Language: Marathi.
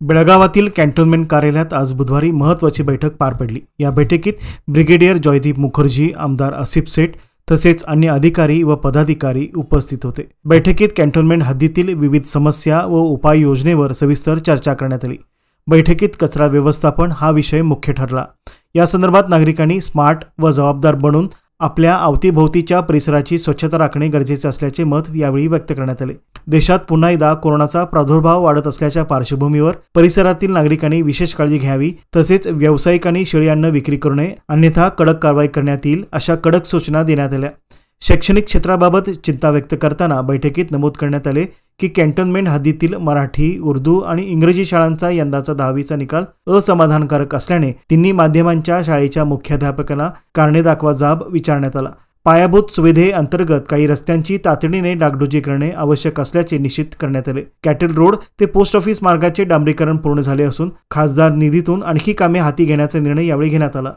बेळगावातील कॅन्टोन्मेंट कार्यालयात आज बुधवारी महत्त्वाची बैठक पार पडली। या बैठकीत ब्रिगेडियर जयदीप मुखर्जी, आमदार आसिफ सेठ तसेच अन्य अधिकारी व पदाधिकारी उपस्थित होते। बैठकीत कॅन्टोन्मेंट हद्दीतील विविध समस्या व उपाययोजनेवर सविस्तर चर्चा करण्यात आली। बैठकीत कचरा व्यवस्थापन हा विषय मुख्य ठरला। या संदर्भात नागरिकांनी स्मार्ट व जबाबदार बनून आपल्या अवतीभोवतीच्या परिसराची स्वच्छता राखणे गरजेचे असल्याचे मत यावेळी व्यक्त करण्यात आले। देशात पुन्हा एकदा कोरोनाचा प्रादुर्भाव वाढत असल्याच्या पार्श्वभूमीवर परिसरातील नागरिकांनी विशेष काळजी घ्यावी, तसेच व्यावसायिकांनी शेळी अन्न विक्री करू नये, अन्यथा कडक कारवाई करण्यात येईल अशा कडक सूचना देण्यात आल्या। शैक्षणिक क्षेत्राबाबत चिंता व्यक्त करताना बैठकीत नमूद करण्यात आले की कॅन्टोन्मेंट हद्दीतील मराठी, उर्दू आणि इंग्रजी शाळांचा यंदाचा 10वीचा निकाल असमाधानकारक असल्याने तिन्ही माध्यमांच्या शाळेच्या मुख्याध्यापकांना कारणे दाखवा जाब विचारण्यात आला। पायाभूत सुविधेअंतर्गत काही रस्त्यांची तातडीने डागडुजी करणे आवश्यक असल्याचे निश्चित करण्यात आले। कॅटल रोड ते पोस्ट ऑफिस मार्गाचे डांबरीकरण पूर्ण झाले असून खासदार निधीतून आणखी कामे हाती घेण्याचा निर्णय यावेळी घेण्यात आला।